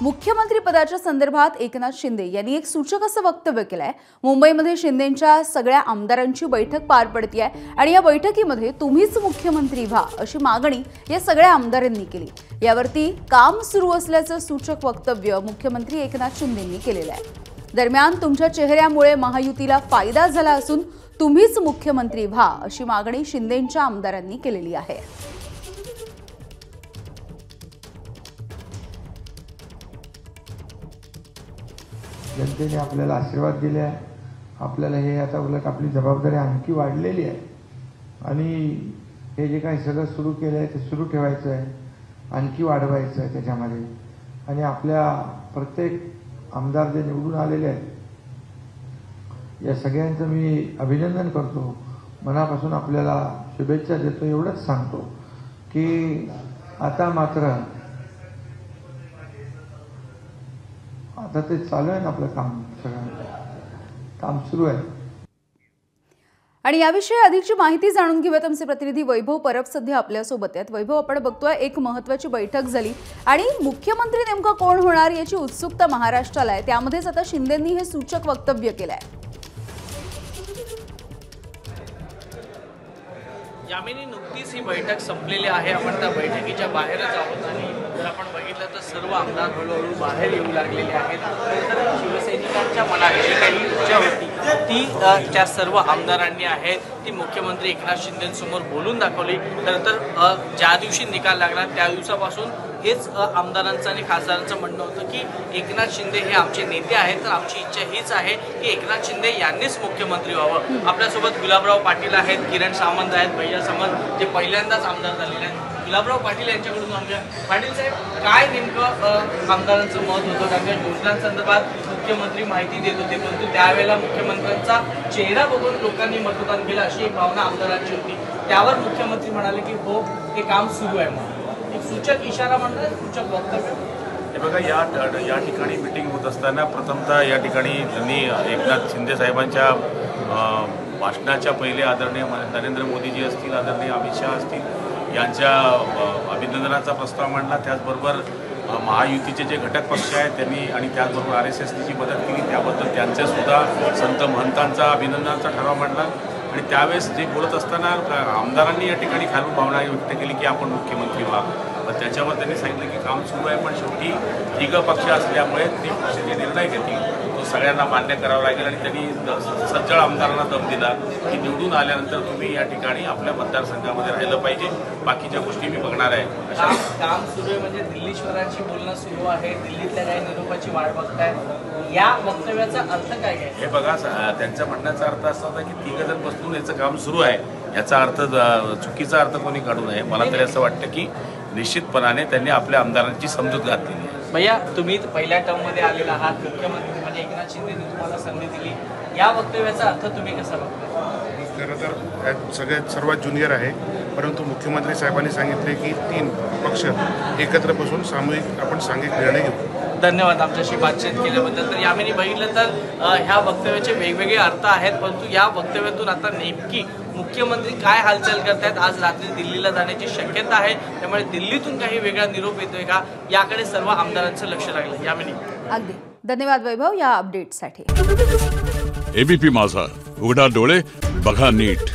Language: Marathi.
मुख्यमंत्री पदाच्या संदर्भात एकनाथ शिंदे यांनी एक सूचक असं वक्तव्य केलंय। मुंबईमध्ये शिंदेंच्या सगळ्या आमदारांची बैठक पार पडते आहे आणि या बैठकीमध्ये तुम्हीच मुख्यमंत्री व्हा अशी मागणी या सगळ्या आमदारांनी केली। यावरती काम सुरू असल्याचं सूचक वक्तव्य मुख्यमंत्री एकनाथ शिंदेंनी केलेलं आहे। दरम्यान तुमच्या चेहऱ्यामुळे महायुतीला फायदा झाला असून तुम्हीच मुख्यमंत्री व्हा अशी मागणी शिंदेंच्या आमदारांनी केलेली आहे। जनतेने आपल्याला आशीर्वाद दिले आहे। आपल्याला हे आता उलट आपली जबाबदारी आणखी वाढलेली आहे आणि हे जे काही सगळं सुरू केलं आहे ते सुरू ठेवायचं आहे, आणखी वाढवायचं आहे त्याच्यामध्ये। आणि आपल्या प्रत्येक आमदार जे निवडून आलेले आहेत या सगळ्यांचं मी अभिनंदन करतो, मनापासून आपल्याला शुभेच्छा देतो। एवढंच सांगतो की आता मात्र आता ते चालू आहे ना आपलं काम, सगळं काम सुरू आहे। आणि याविषयी अधिकची माहिती जाणून घेऊयात। आमचे प्रतिनिधी वैभव परब सध्या आपल्या सोबत आहेत। वैभव, आपण बघतोय एक महत्त्वाची बैठक झाली आणि मुख्यमंत्री नेमका कोण होणार याची उत्सुकता महाराष्ट्राला आहे। त्यामध्येच आता शिंदेंनी हे सूचक वक्तव्य केलंय। यामिनी नुकतीच ही बैठक संपलेली आहे। आपण त्या बैठकीच्या बाहेरच आहोत आणि जर आपण बघितलं तर सर्व आमदार हळूहळू बाहेर येऊ लागलेले आहेत। तर शिवसैनिकांच्या मनात जी काही ऊर्जा होती ती त्या सर्व आमदारांनी आहे ती मुख्यमंत्री एकनाथ शिंदेंसमोर बोलून दाखवली। खरं तर ज्या दिवशी निकाल लागला त्या दिवसापासून हेच आमदारांचं आणि खासदारांचं म्हणणं होतं की एकनाथ शिंदे हे आमचे नेते आहेत, तर आमची इच्छा हीच आहे की एकनाथ शिंदे यांनीच मुख्यमंत्री व्हावं। आपल्यासोबत गुलाबराव पाटील आहेत, किरण सामंत आहेत, भैया सामंत जे पहिल्यांदाच आमदार झालेले आहेत। गुलाबराव पाटील यांच्याकडून आमच्या पाटील साहेब, काय नेमकं आमदारांचं मत होतं? कारण योजनांसंदर्भात मुख्यमंत्री माहिती देत होते, परंतु त्यावेळेला मुख्यमंत्र्यांचा चेहरा बघून लोकांनी मतदान केलं अशी एक भावना आमदारांची होती। त्यावर मुख्यमंत्री म्हणाले की हो हे काम सुरू आहे म्हणून एक सूचक इशारा म्हणतात, सूचक वक्तव्य। हे बघा, या ठिकाणी मीटिंग होत असताना प्रथमतः या ठिकाणी त्यांनी एकनाथ शिंदे साहेबांच्या भाषणाच्या पहिले आदरणीय नरेंद्र मोदीजी असतील, आदरणीय अमित शहा असतील यांच्या अभिनंदनाचा प्रस्ताव मांडला। त्याचबरोबर महायुतीचे जे घटक पक्ष आहेत त्यांनी आणि त्याचबरोबर RSSनी जी मदत केली त्याबद्दल त्यांचेसुद्धा संत महंतांचा अभिनंदनाचा ठराव मांडला। आणि त्यावेळेस जे बोलत असताना आमदारांनी या ठिकाणी खालून भावना व्यक्त केली की आपण मुख्यमंत्री व्हा। पण त्याच्यावर त्यांनी सांगितलं की काम सुरू आहे, पण शेवटी तिघ पक्ष असल्यामुळे ते पक्ष जे निर्णय घेतील तो सगळ्यांना मान्य करावा लागेल। आणि त्यांनी सज्जड आमदारांना दम दिला की निवडून आल्यानंतर तुम्ही या ठिकाणी आपल्या मतदारसंघामध्ये राहिलं पाहिजे, बाकीच्या गोष्टी मी बघणार आहे। काम सुरू आहे म्हणजे दिल्लीश्वरांची बोलणं सुरू आहे, दिल्लीतल्या काही निरोपाची वाट बघताय, या वक्तव्याचा अर्थ काय आहे? हे बघा, त्यांच्या म्हणण्याचा अर्थ असा होता की तिघ जण बसून याचं काम सुरू आहे, याचा अर्थ चुकीचा अर्थ कोणी काढू नये। मला तरी असं वाटतं की निश्चितपणाने त्यांनी आपल्या आमदारांची समजूत घातलेली आहे। भैया, तुम्ही पहिल्या टर्ममध्ये आलेला आहात, मुख्यमंत्री म्हणजे एकनाथ शिंदेने तुम्हाला संधी दिली, या वक्तव्याचा अर्थ तुम्ही कसा बघता? खरं तर सगळ्यात सर्वात ज्युनियर आहे, परंतु मुख्यमंत्री साहेबांनी सांगितले की 3 पक्ष एकत्र बसून सामूहिक आपण सांघिक निर्णय घेऊ। धन्यवाद आमच्याशी बातचीत केल्याबद्दल। तर यामिनी बघितलं तर ह्या वक्तव्याचे वेगवेगळे अर्थ आहेत, परंतु या वक्तव्यातून आता नेमकी मुख्यमंत्री काय हालचाल करतायत? आज रात्री दिल्लीला जाण्याची शक्यता आहे, त्यामुळे दिल्लीतून काही वेगळा निरोप येतोय का याकडे सर्व आमदारांचं लक्ष लागलं। यामिनी, अगदी धन्यवाद वैभव या अपडेटसाठी। ABP माझा, उघडा डोळे बघा नीट।